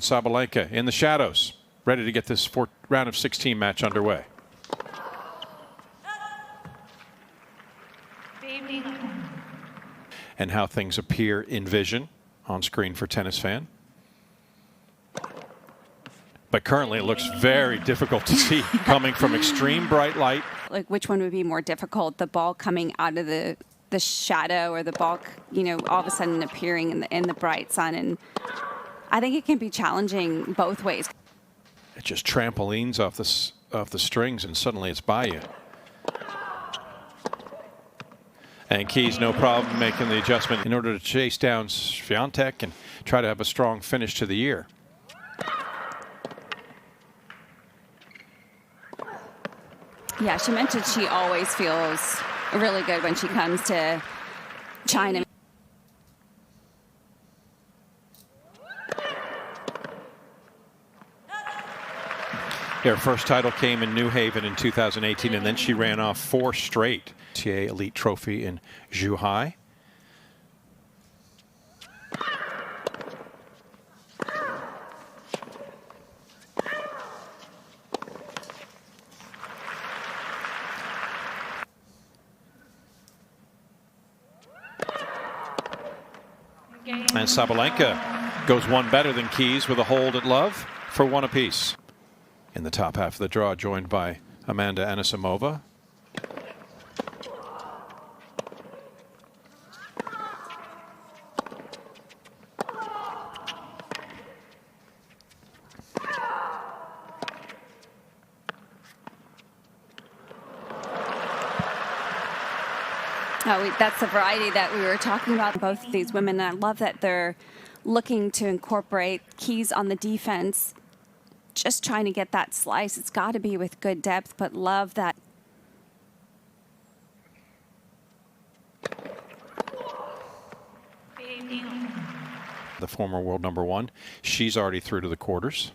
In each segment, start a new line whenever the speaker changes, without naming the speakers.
Sabalenka in the shadows, ready to get this round of 16 match underway. And how things appear in vision on screen for tennis fan. But currently it looks very difficult to see coming from extreme bright light.
Like, which one would be more difficult? The ball coming out of the shadow, or the ball, you know, all of a sudden appearing in the bright sun? And I think it can be challenging both ways.
It just trampolines off the strings, and suddenly it's by you. And Keys, no problem making the adjustment in order to chase down Swiatek and try to have a strong finish to the year.
Yeah, she mentioned she always feels really good when she comes to China.
Her first title came in New Haven in 2018, and then she ran off 4 straight WTA Elite Trophy in Zhuhai. And Sabalenka goes one better than Keys with a hold at love for 1 apiece. In the top half of the draw, joined by Amanda Anisimova.
That's the variety that we were talking about, both of these women. And I love that they're looking to incorporate Keys on the defense, just trying to get that slice. It's got to be with good depth, but love that.
The former world #1, she's already through to the quarters.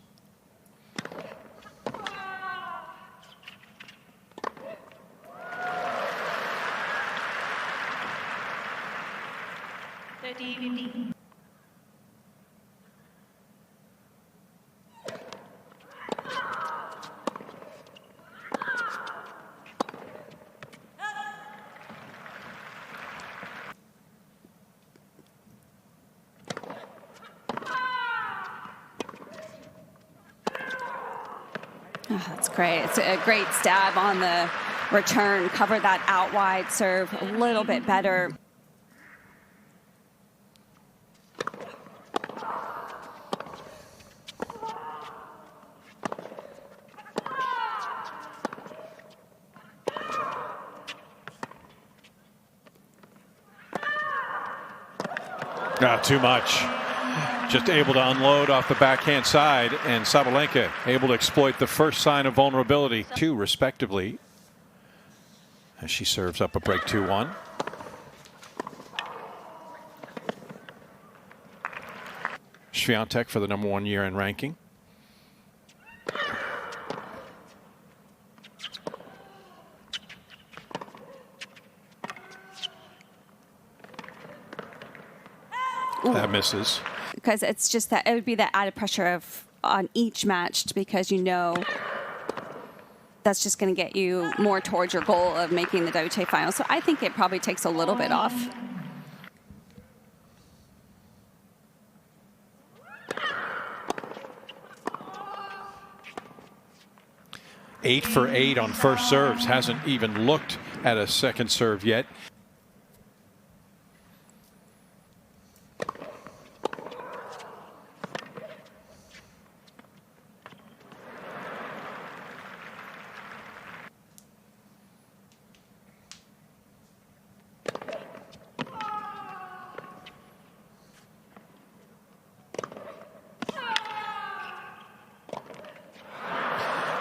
Oh, that's great. It's a great stab on the return. Cover that out wide serve a little bit better.
Not too much. Just able to unload off the backhand side, and Sabalenka able to exploit the first sign of vulnerability, 2 respectively, as she serves up a break 2-1. Swiatek for the #1 year-end ranking. That misses.
Because it's just that it would be that added pressure on each match, because you know that's just going to get you more towards your goal of making the WTA final. So I think it probably takes a little bit off.
Eight for 8 on first serves. Hasn't even looked at a second serve yet.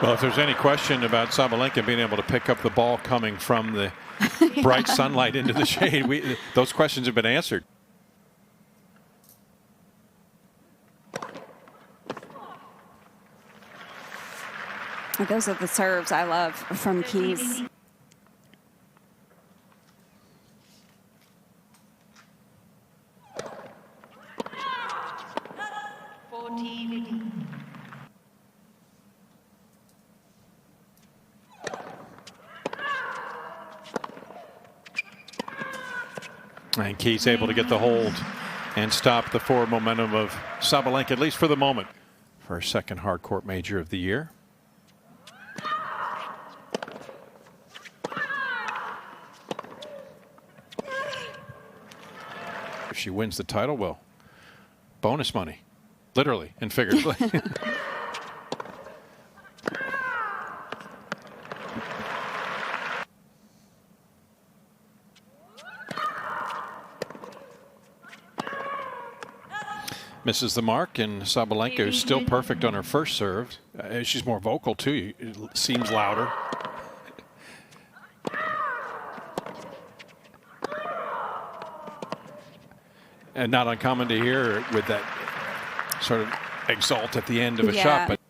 Well, if there's any question about Sabalenka being able to pick up the ball coming from the bright sunlight into the shade, those questions have been answered.
Those are the serves I love from Keys.
40.
And Keys able to get the hold and stop the forward momentum of Sabalenka, at least for the moment, for her second hard court major of the year. If she wins the title, well, bonus money, literally and figuratively. Misses the mark, and Sabalenka is still perfect on her first serve. She's more vocal too. It seems louder. And not uncommon to hear with that sort of exalt at the end of a shot. But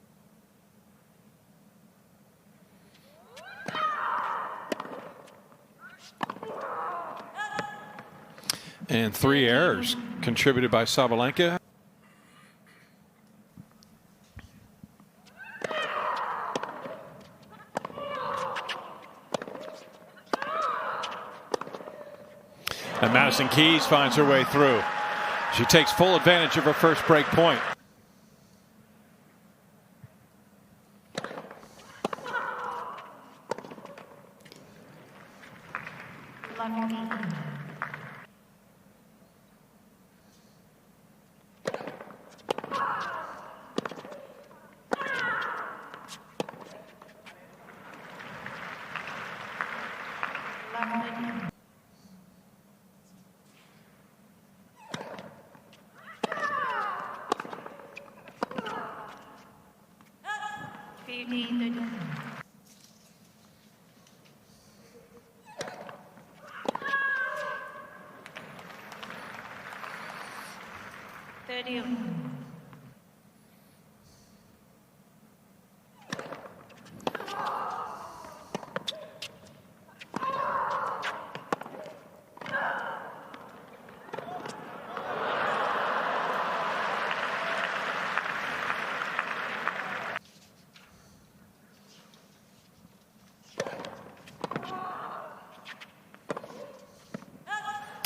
and 3 errors contributed by Sabalenka. And Madison Keys finds her way through. She takes full advantage of her first break point.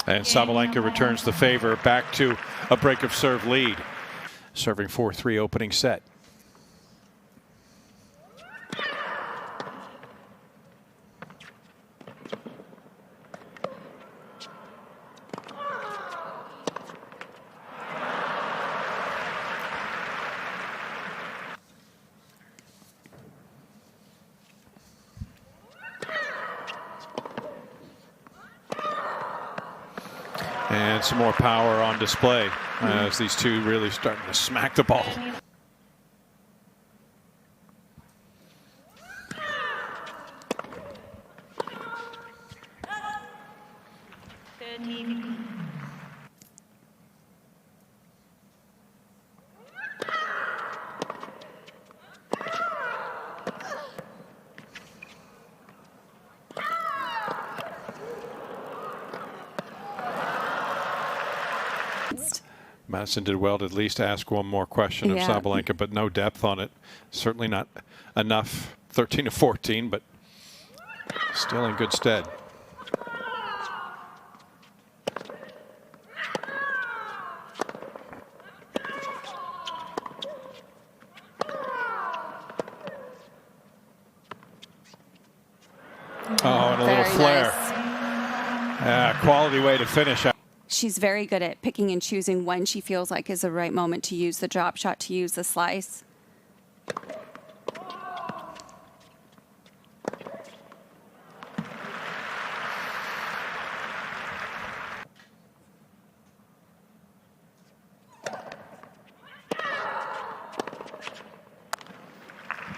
And Sabalenka returns the favor back to a break of serve lead. Serving 4-3 opening set. And some more power on display as these two really starting to smack the ball. Madison did well to at least ask one more question of Sabalenka, but no depth on it. Certainly not enough. 13-14, but still in good stead. Oh, and a little flare. Nice. Quality way to finish.
She's very good at picking and choosing when she feels like is the right moment to use the drop shot, to use the slice.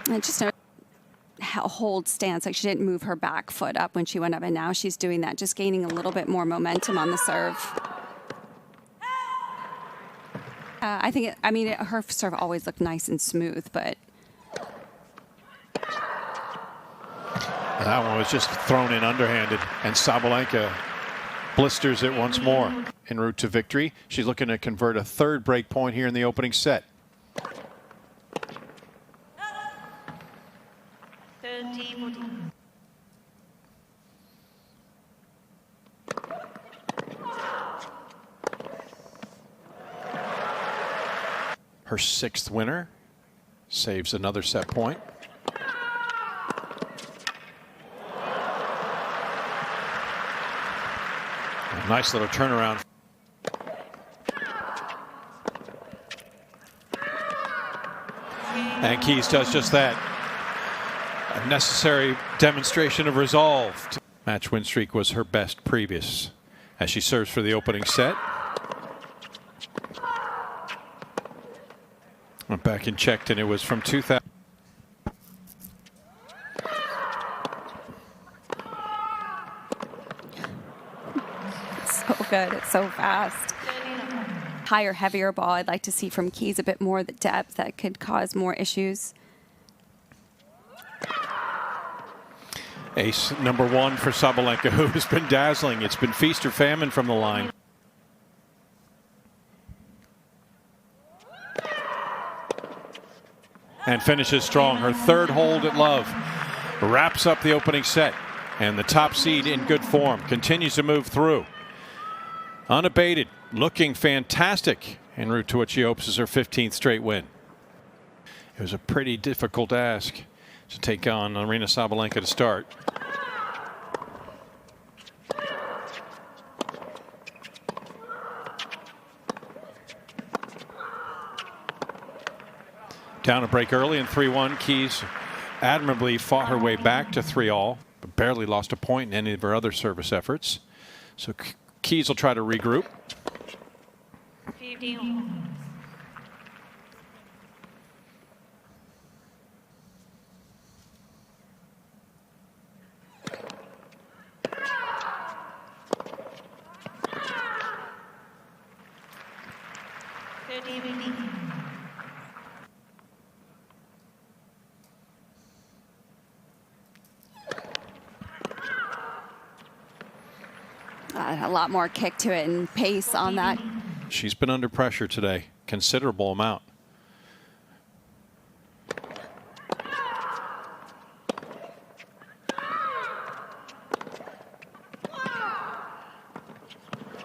I just know hold stance, like she didn't move her back foot up when she went up, and now she's doing that, just gaining a little bit more momentum on the serve. I think, her serve always looked nice and smooth, but
that one was just thrown in underhanded, and Sabalenka blisters it once more. En route to victory, she's looking to convert a third break point here in the opening set. Her 6th winner, saves another set point. A nice little turnaround. And Keys does just that. A necessary demonstration of resolve. Match win streak was her best previous as she serves for the opening set. Went back and checked, and it was from 2000.
It's so good. It's so fast. Higher, heavier ball. I'd like to see from Keys a bit more the depth that could cause more issues.
Ace number 1 for Sabalenka, who has been dazzling. It's been feast or famine from the line. And finishes strong. Her 3rd hold at love. Wraps up the opening set. And the top seed in good form. Continues to move through. Unabated. Looking fantastic. En route to what she hopes is her 15th straight win. It was a pretty difficult ask to take on Aryna Sabalenka to start. Down a break early in 3-1. Keys admirably fought her way back to 3-all, but barely lost a point in any of her other service efforts. So Keys will try to regroup.
A lot more kick to it and pace on that.
She's been under pressure today, considerable amount.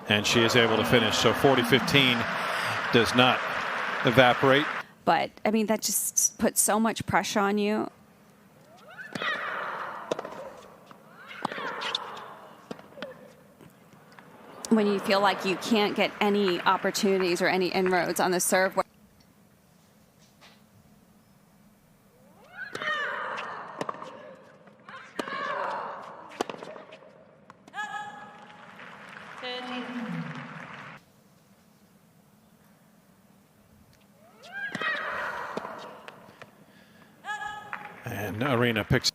And she is able to finish, so 40-15 does not evaporate.
But, I mean, that just puts so much pressure on you. When you feel like you can't get any opportunities or any inroads on the serve.
And Aryna picks.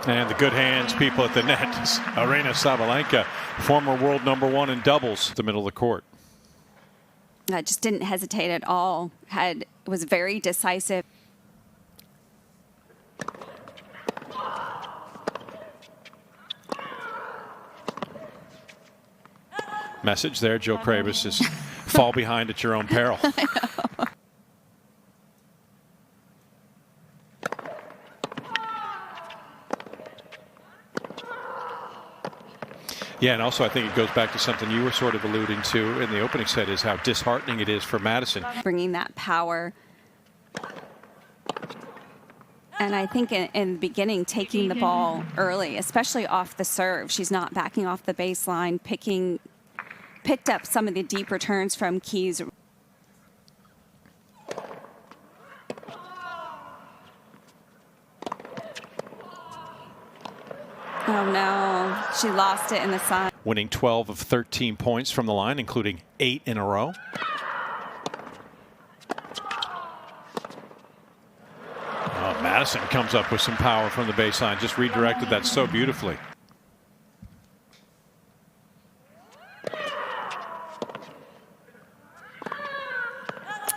And the good hands, people at the net. Aryna Sabalenka, former world #1 in doubles, the middle of the court.
Just didn't hesitate at all. Was very decisive.
Message there, Jill Kravis, is fall behind at your own peril. Yeah, and also I think it goes back to something you were sort of alluding to in the opening set, is how disheartening it is for Madison.
Bringing that power. And I think in the beginning, taking the ball early, especially off the serve. She's not backing off the baseline, picked up some of the deep returns from Keys. Oh no, she lost it in the sun.
Winning 12 of 13 points from the line, including 8 in a row. Oh, Madison comes up with some power from the baseline, just redirected that so beautifully.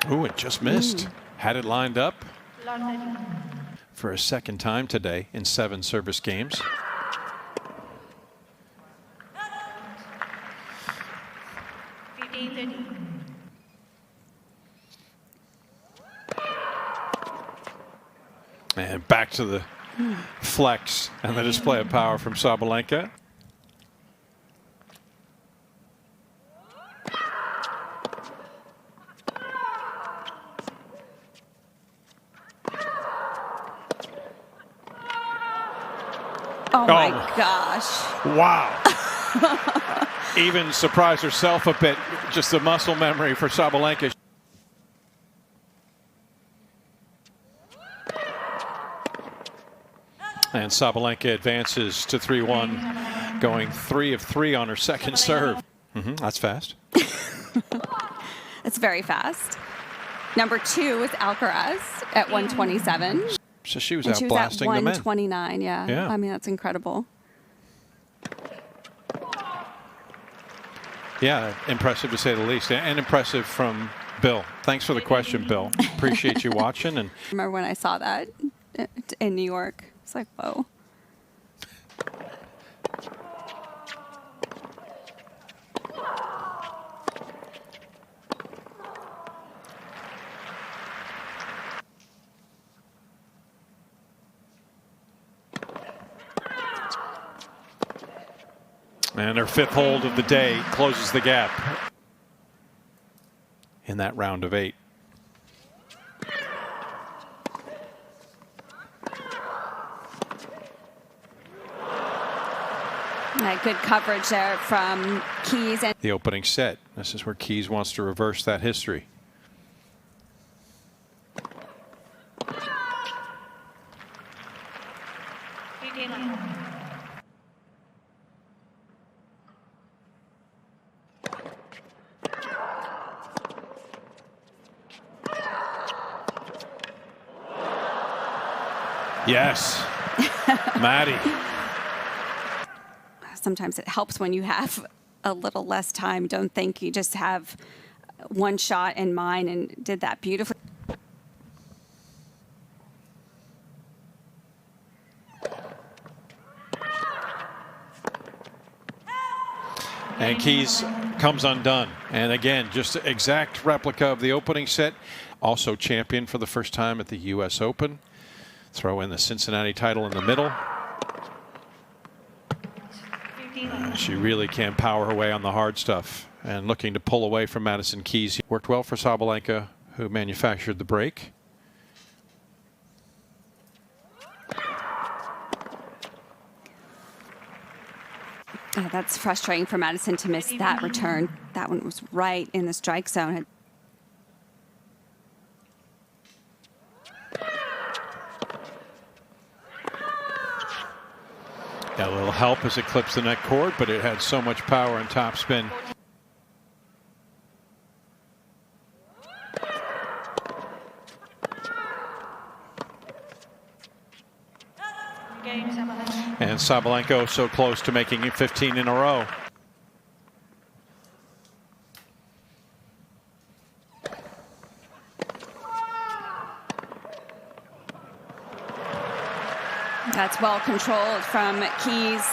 Ooh, it just missed. Had it lined up for a second time today in 7 service games. And back to the flex and the display of power from Sabalenka.
Oh my gosh.
Wow. Even surprised herself a bit. Just the muscle memory for Sabalenka. And Sabalenka advances to 3-1, going 3 of 3 on her second serve. That's fast.
It's very fast. Number 2 is Alcaraz at 127.
So she was
and
out
she was
blasting
at
the men.
129, yeah. I mean, that's incredible.
Yeah, impressive to say the least, and impressive from Bill. Thanks for the question, Bill. Appreciate you watching. And
remember when I saw that in New York? It's like, whoa.
And her 5th hold of the day closes the gap in that round of 8.
Good coverage there from Keys. And
the opening set. This is where Keys wants to reverse that history. Yes. Maddie.
Sometimes it helps when you have a little less time. Don't think you just have one shot in mind, and did that beautifully.
And Keys comes undone. And again, just exact replica of the opening set. Also champion for the first time at the U.S. Open. Throw in the Cincinnati title in the middle. She really can power her way on the hard stuff. And looking to pull away from Madison Keys. Worked well for Sabalenka, who manufactured the break.
That's frustrating for Madison to miss that return. That one was right in the strike zone.
Got a little help as it clips the net cord, but it had so much power and topspin. And Sabalenka so close to making it 15 in a row.
That's well controlled from Keys.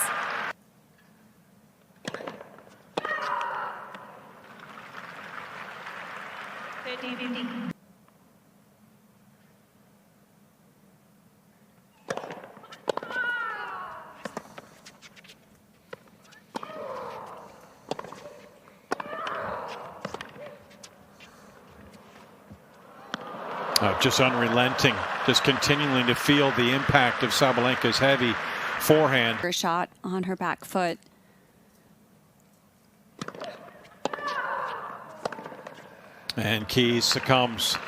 Just unrelenting, just continuing to feel the impact of Sabalenka's heavy forehand.
Her shot on her back foot.
And Keys succumbs.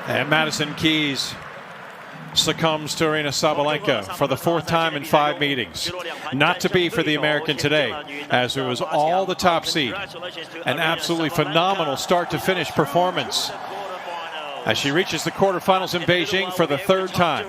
And Madison Keys succumbs to Aryna Sabalenka for the 4th time in 5 meetings. Not to be for the American today, as it was all the top seed. An absolutely phenomenal start to finish performance as she reaches the quarterfinals in Beijing for the 3rd time.